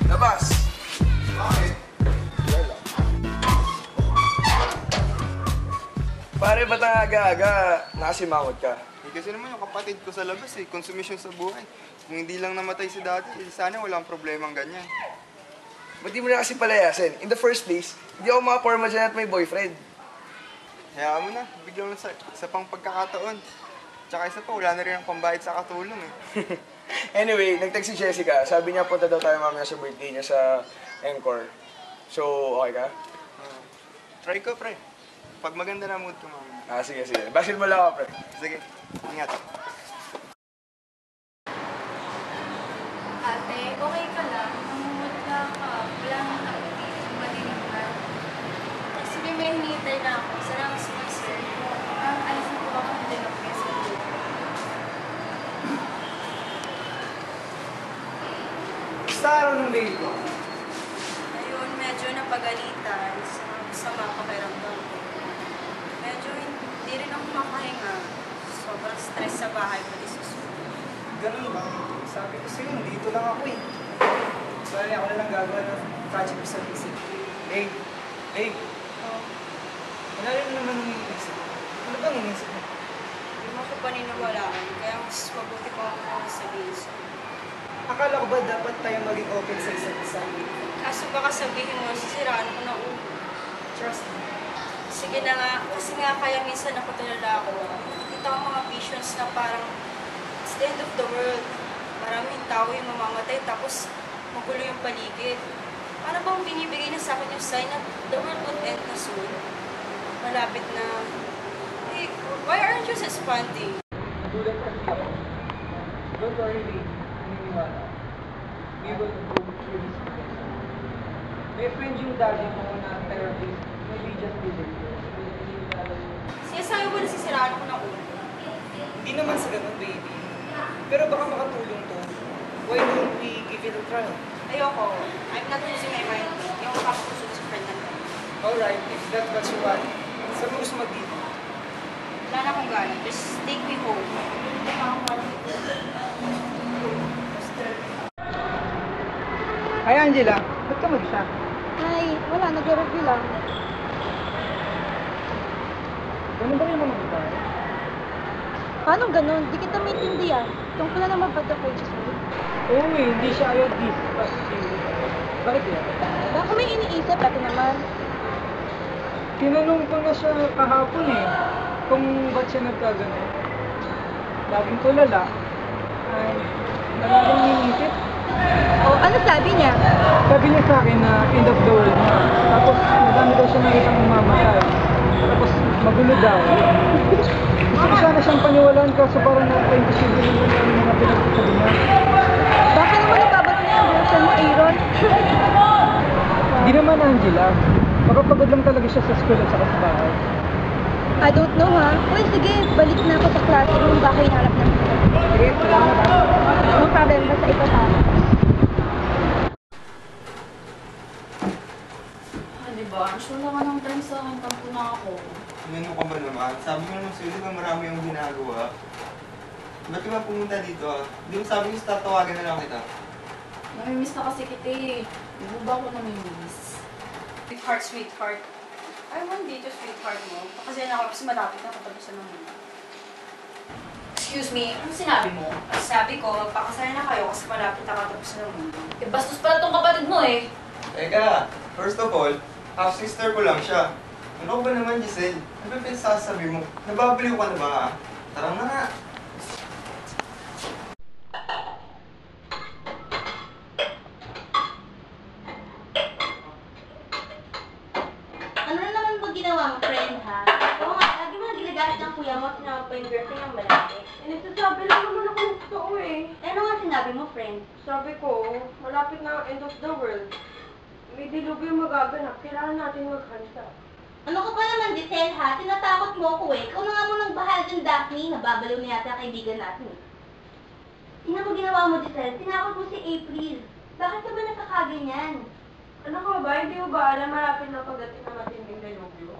Labas! Bakit? Wala. Pare, ba't ang aga-aga nakasimangot ka? Eh, kasi naman yung kapatid ko sa labas eh, konsumisyon sa buhay. Kung hindi lang namatay si dati, sana walang problemang ganyan. Ba't di mo na kasi palayasin? In the first place, hindi ako makaporma dyan at may boyfriend. Hayaan mo na, biglang sa pang pagkakataon. Tsaka isa pa, wala na rin ang pambayad sa katulong eh. Anyway, nag-text si Jessica. Sabi niya punta daw tayo mamaya sa birthday niya sa Encore. So, okay ka? Try ko, pre. Pag maganda na mood ko mamaya. Ah, sige, sige. Basil mo lang ako, pre. Sige, ingat. Ate, okay ka lang? Namumutla ka. Wala nang activity. Madilim na. Kasi may hinihintay na ako. Salamat sa mga sir. Alisin ko ako ng dinok kaya sa group. Basta araw ng baby ko. Ayun, medyo napagalitan sa sama pakiramdam ko. Medyo hindi rin ako makahinga. Sobrang stress sa bahay pati sa school. Ganun ba? Sabi ko sa'yo, dito lang ako eh. Bali ako na lang gagawa ng project ko sa visit. Hey! Hey! Oh, Wala rin naman yung iniisip. Ano bang iniisip mo? hindi mo ako paniniwalaan. Kaya mas mabuti ko ako sabihin sa'yo. Akala ko ba dapat tayo maging open sa isa't isa? Kaso baka sabihin mo, sisiraan ko na ulo. Trust me. Sige na nga, kasi nga kaya minsan ako tulala ako. Kita ko mga visions na parang it's the end of the world. Maraming tao yung mamamatay tapos magulo yung paligid. Para bang binibigay na sa akin yung sign na the world would end na soon? Malapit na. Hey, why aren't you responding? Nagulat kasi ako. Don't worry, babe. Naniniwala. We will go through this together. May friend yung daddy mo na therapist. Maybe just visit you. Sinasabi mo na sisiraan ako ng ulo. Hindi naman sa ganun, baby. Pero baka makatulong to. Why don't we give it a try? Ayoko. I'm not losing my mind. Yung makapuso sa friend natin. Alright, if that's what you want. Saan mo gusto mag-dito? Wala na akong gana. Just take me home. Hi, Angela. Ba't ka mag-siya? Ay, wala. Nag-review lang. Ganun ba yung mga babae? Paano ganun? Di kita maintindihan. Tungkol na naman ba ito kay Jesus? Oo hindi siya ayaw this. Bakit yan? Baka may iniisip. Pati naman. Tinanong ko na siya kahapon eh. Kung ba't siya nagkagano. Laging tulala. Ay, talagang iniisip. O, ano sabi niya? Sabi niya sa akin na end of the world na. Tapos madami daw siya nakitang mamamatay. Tapos magulo daw. Gusto ko sana siyang paniwalaan kaso parang napaka-imposible naman yung mga pinagsasabi niya. Baka naman nagbabato niya ang girlfriend mo, Aaron. Hindi naman, Angela. Baka pagod lang talaga siya sa school at saka sa bahay. I don't know ha. Well, sige, balik na ako sa classroom. Baka hinahanap ng Sige, salamat ha. No problem, basta ito pa. Ah, diba? Sure naman ang time sa akin, tampo na ako. Ano ka ba naman? Sabi mo naman sa'yo, di ba marami yung ginagawa? Ba't ka ba pumunta dito ah? Di ba sabi ko tatawagan na lang kita? Namimiss na kasi kita eh. Hindi mo ba ako namimiss? Sweetheart, sweetheart. Ay, mo dito, sweetheart mo. Kasi na ako kasi malapit na katapusan ng mundo. Excuse me, ano sinabi mo? Sabi ko, magpakasaya na kayo kasi malapit na katapusan ng mundo. Eh, bastos pala tong kapatid mo eh. Teka, first of all, half-sister ko lang siya. Ano ba naman, Giselle? Ano ba pinagsasabi mo? Nababaliw ka na ba ha? Tara na nga. Ano na naman ba ginawa mo, friend, ha? Oo nga, lagi mo nang ginagamit ng kuya mo at sinama pa yung girlfriend ng malaki. Eh, nagsasabi lang naman ako ng totoo eh. Eh, ano nga sinabi mo, friend? Sabi ko, malapit na ang end of the world. May dilubyo magaganap, kailangan natin maghanda. Ano ka ba naman, Giselle, ha? Tinatakot mo ako eh. Ikaw na nga munang bahal dyan, Daphne. Nababaliw na yata ang kaibigan natin. Tingnan mo ginawa mo, Giselle. Tinakot mo si April. Bakit ka ba nagkakaganyan? Ano ka ba? Hindi mo ba alam malapit na pagdating ng matinding dilubyo?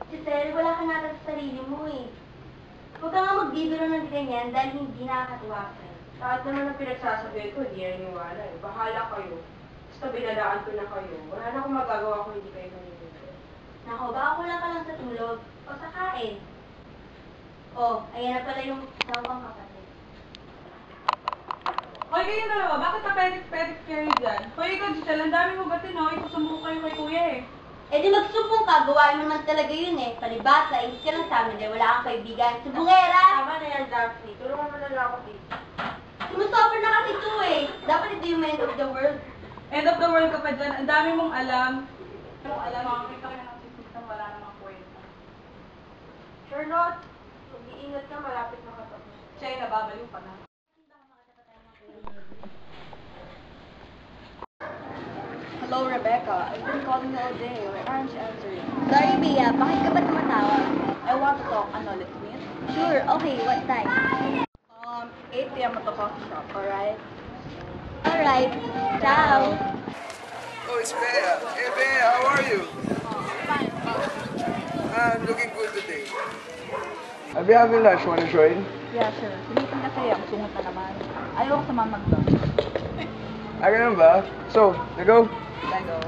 Giselle, wala ka nata sa sarili mo eh. Huwag ka nga magbibiro ng ganyan dahil hindi nakakatuwa, friend. Lahat naman ang pinagsasabi ko, hindi yan niwala eh. Bahala kayo. Basta binalaan ko na kayo. Wala na akong magagawa kung hindi kayo naniniwala. Nako, baka kulang ka lang sa tulog o sa kain. Oh, ayan na pala yung sawang kapatid. Hoy, kayo dalawa, bakit na-pedik kayo dyan? Hoy, ikaw, Giselle, ang dami mo ba tino? Isusumbong kayo kay kuya eh. Eh di magsumbong ka, gawain mo naman talaga yun eh. Palibasa, ingit ka lang sa amin dahil wala kang kaibigan. Sumbongera! Tama na yan, Daphne. Tulungan mo na lang ako dito. Sumusoper na kasi ito eh. Dapat ito yung end of the world. End of the world ka pa dyan. Ang dami mong alam. Makakita ka ng sisitang wala namang kwenta. Charlotte, mag-iingat ka, malapit na katapos. Siya ay nababaliw pa na. Hello, Rebecca. I've been calling you all day. Why aren't you answering? Sorry, Bea. Bakit ka ba tumatawag? I want to talk. Ano, let's meet? Sure. Okay, what time? 8 p.m. at the coffee shop, alright? Alright. Ciao. Oh, it's Bea. Hey, Bea, how are you? I'm looking good today. Are we having lunch? Wanna join? Yeah, sure. Sulitin kasi ang sungot na naman. Ayaw ko sumamag doon. Ah, ganun ba? So, go. Lego.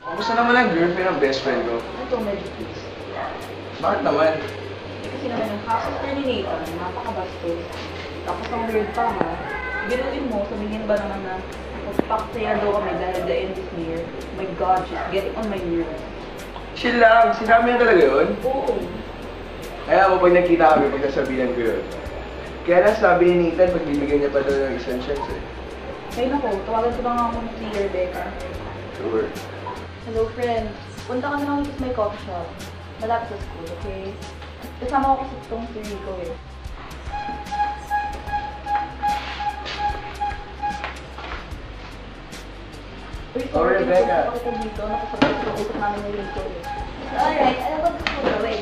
Kamusta naman ang girlfriend ng best friend ko? Ito, medyo please. Bakit naman? Kasi naman yung half-sister ni Nathan, napakabastos. Tapos ang weird pa ha. Biruin mo, sabihin ba naman na magpaksaya daw kami dahil the end is near. Oh my God, she's getting on my nerves. Chill lang. Sinabi niya talaga yun? Oo. Kaya mo pag nakita kami, pagkasabihan ko yun. Kaya lang sabi ni Nathan, pagbibigyan niya pa daw ng isang chance eh. Ay nako, tawagan ko na nga muna si Rebecca. Sure. Hello friends, punta ka na lang dito sa may coffee shop. Malapit sa school, okay? Kasama ko kasi itong si Rico eh. Uy, Oh, Rebecca. Ako dito, nakasabay sa usap namin ni Rico eh. Alright. Ano ba gusto mo gawin?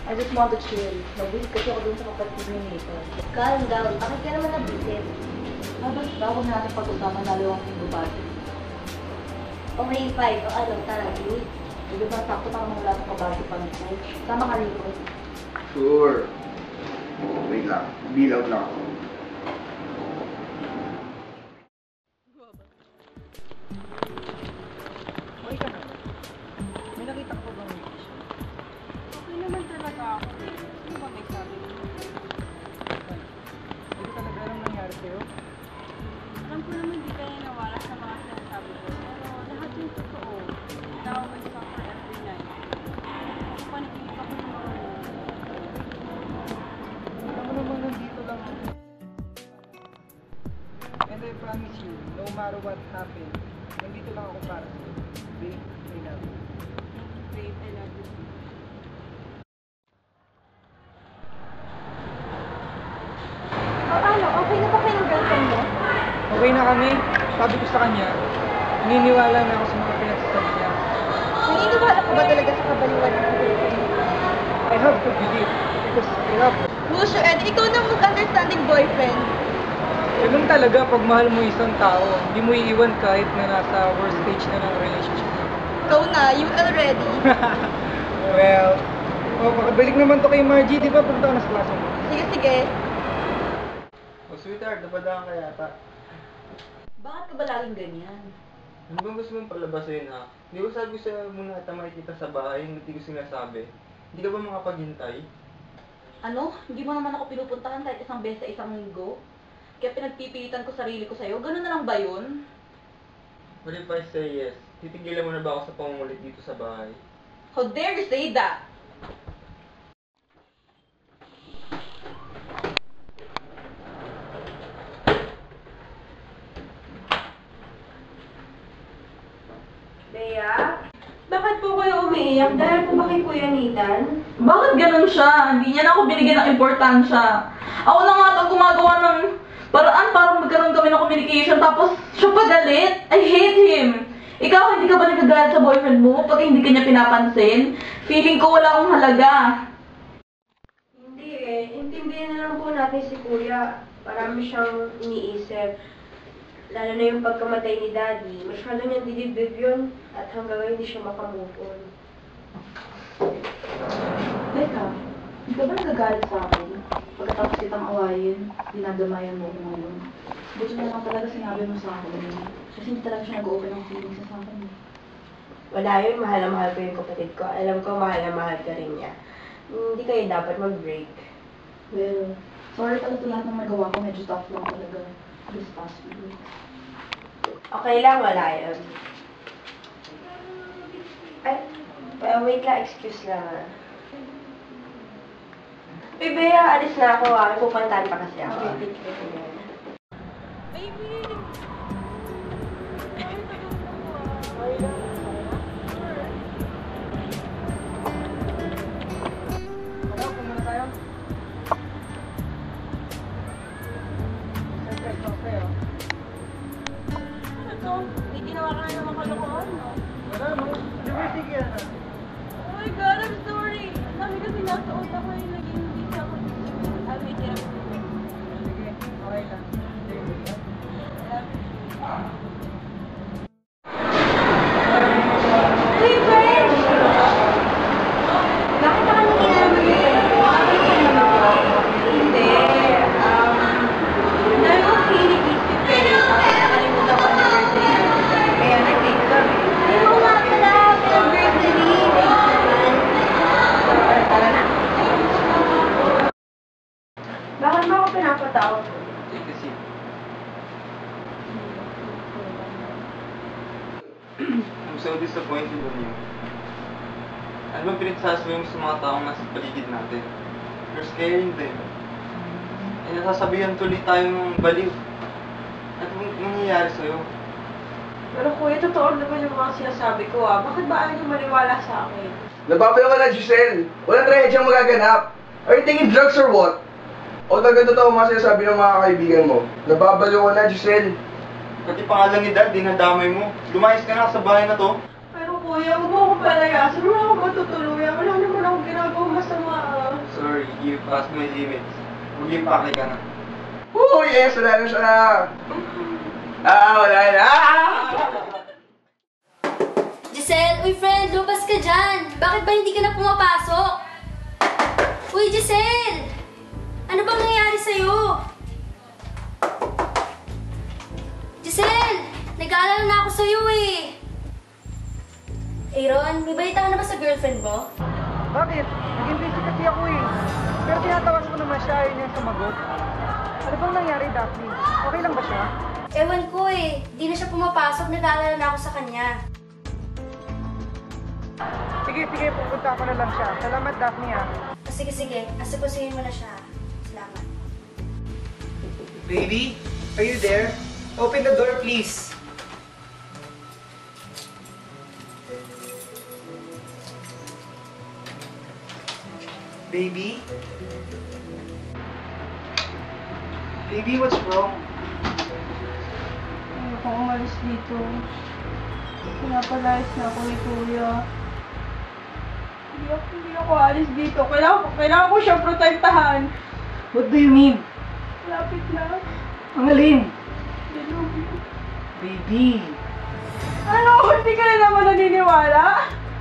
I just want to chill. Nag-wait kasi ako dun sa kapatid ni Nico. Calm down. Bakit ka naman nabitin? Basta huwag na natin pag-usapan na liwang bubati. Okay, fine. O ano, tara, Louie. Di ba sakto pa naman wala sa kabati pa ng school? Tama ka Rico. Sure. Wait lang. Bilaw lang ako. Uy ka na. May nakita ko bang okay naman talaga ako. Ano ba may sabi mo? Hindi talaga anong nangyari sa'yo? Alam ko naman di kayo nawala sa mga sinasabi ko. Pero lahat yung totoo. Now I suffer every night. Panikinig ako ng mga Alam mo naman nandito lang ako. And I promise you, no matter what happens, nandito lang ako para sa'yo. Babe, I love you. babe, I love you. Ano, okay na ba kayo ng girlfriend mo? Okay na kami. Sabi ko sa kanya, naniniwala na ako sa mga pinagsasabi niya. Naniniwala ka ba talaga sa kabaliwan ng girlfriend mo? I have to believe because I love her. Lucio, Ed, ikaw na mag-understanding boyfriend. Ganun talaga pag mahal mo isang tao, hindi mo iiwan kahit na nasa worst stage na ng relationship niya. Ikaw na, you already. Well, makabalik naman to kay Margie, di ba? Punta ka na sa klase mo. Sige, sige. Oh, sweetheart, napadaan ka yata. Bakit ka ba laging ganyan? Ano bang gusto mong palabasin, ha? Hindi ko sabi sa'yo muna at makikita sa bahay, hindi ko sinasabi. Hindi ka ba makapaghintay? Ano? Hindi mo naman ako pinupuntahan kahit isang beses sa isang linggo? Kaya pinagpipilitan ko sarili ko sa'yo? Ganun na lang ba yun? What if I say yes? Titigilan mo na ba ako sa pangungulit dito sa bahay? How dare you say that? Bea? Bakit po kayo umiiyak? Dahil po ba kay Kuya Nathan? Bakit ganun siya? Hindi niya na ako binigyan ng importansya. Ako na nga itong gumagawa ng paraan para magkaroon kami ng communication tapos siya pa galit. I hate him. Ikaw, hindi ka ba nagagalit sa boyfriend mo pag hindi ka niya pinapansin? Feeling ko wala akong halaga. Hindi eh. Intindihin na lang po natin si Kuya. Marami siyang iniisip. Lalo na yung pagkamatay ni Daddy. Masyado niyang didibdib yun at hanggang ngayon hindi siya makamove on. Teka, hindi ka ba nagagalit sa akin? Pagkatapos kitang awayin, dinadamayan mo ko ngayon. Buti na lang talaga sinabi mo sa akin. Kasi hindi talaga siya nag-open ng feelings sa akin. Wala yun. Mahal na mahal ko yung kapatid ko. Alam ko mahal na mahal ka rin niya. Hindi kayo dapat mag-break. Well, sorry pala sa lahat ng nagawa ko. Medyo tough lang talaga. This past few weeks. Okay lang, wala yun. Ay, wait lang, excuse lang ah. Bea, alis na ako ah. Pupuntahan pa kasi ako. May ginawa ka na naman kalokohan, no? Wala, no? Diversity yan, ha? Oh my God, I'm sorry. Ang dami kasi nasa utak ko yung naging hindi siya ako. I'll make it up. Sige, okay lang. Uy, friend! Bakit ka kami Hindi. Dahil ko kinikis si Perry tapos nakalimutan ko anniversary. Kaya nag-date kami. Ay, mo nga pala. Anniversary. Tara na. Bakit mo ako pinapatawag? Take a seat. I'm so disappointed in you. Ano bang pinagsasabi mo sa mga taong nasa paligid natin? You're scaring them. Eh, nasasabihan tuloy tayo ng baliw. Ano bang nangyayari sa'yo? Pero kuya, totoo naman yung mga sinasabi ko ah. Bakit ba ayaw niyo maniwala sa akin? Nababalo ka na, Giselle. Walang trahedyang magaganap. Are you taking drugs or what? O talaga totoo mga sinasabi ng mga kaibigan mo? Nababalo ka na, Giselle. Pati pangalan ni Dad, dinadamay mo. Lumayas ka na sa bahay na to. Pero kuya, huwag mo akong palayasin. Wala akong matutuluyan. Wala naman akong ginagawang masama ah. Sorry, you passed my limits. Mag-impake ka na. Oh, yes! Wala na siya. Wala na. Giselle, uy friend, lumabas ka dyan. Bakit ba hindi ka na pumapasok? Uy, Giselle! Ano bang nangyari sa'yo? Giselle! Nag-aalala na ako sa'yo eh. Aaron, may balita ka na ba sa girlfriend mo? Bakit? Naging busy kasi ako eh. Pero tinatawagan ko naman siya, ayaw niya sumagot. Ano bang nangyari, Daphne? Okay lang ba siya? Ewan ko eh. Di na siya pumapasok, nag-aalala na ako sa kanya. Sige, pupunta ako na lang siya. Salamat, Daphne ah. Sige, asikusin mo na siya. Salamat. Baby, are you there? Open the door, please. Baby? Baby, what's wrong? Ayoko umalis dito. Pinapalayas na ako ni Kuya. Hindi ako alis dito. Kailangan ko siyang protektahan. What do you mean? Lapit na. Ang alin? I love you. Baby. Ano? Hindi ka na naman naniniwala?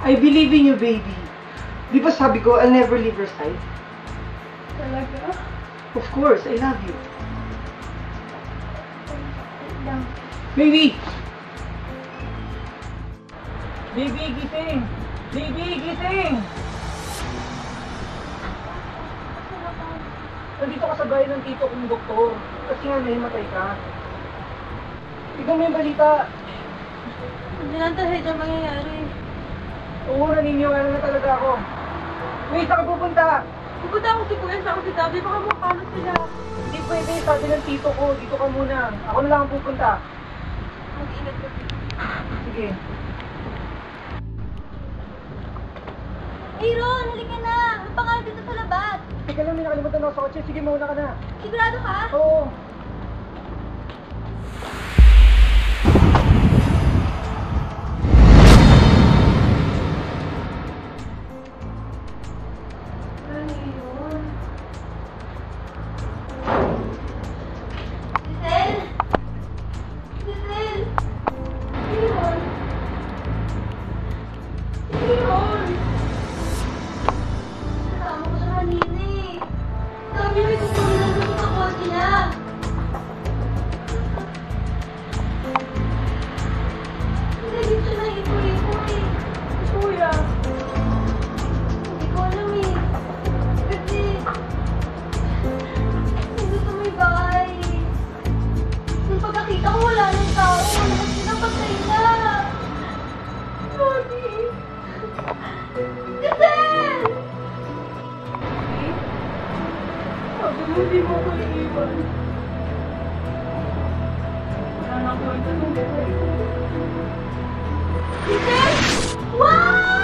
I believe in you, baby. Di ba sabi ko, I'll never leave your side? Talaga? Of course, I love you. Lang. Baby! Baby, gising! Baby, gising! Nandito ka sa bahay ng tito kong doktor. Kasi nga nahimatay ka. Tignan mo yung balita. Hindi lang tayo dyan mangyayari. Oo, naniniwala na talaga ako. Wait, saan ka pupunta? Pupunta ako si Kuya, sa ako si Tabi, baka makakamot sila. Hindi pwede, sabi ng tito ko, dito ka muna. Ako na lang ang pupunta. Mag-ingat ka. Sige. Hey Ron, halika na! May pangalan dito sa labas. Teka lang, may nakalimutan ako sa kotse. Sige, mauna ka na. Sigurado ka? Oo. Giselle! Giselle! Leon! Leon! Kasama ko siya kanina eh. Sabi may kukulang na sa kotse niya. Hindi siya naipo-ipo eh. Kuya. Hindi ko alam eh. Kasi nandito may bahay. Nung pagkakita ko wala ng tao, lahat sila patay na. Sorry. Giselle! Sabi mo, hindi mo ko iiwan. Wala na ko ito nung buhay ko. Giselle! Wow!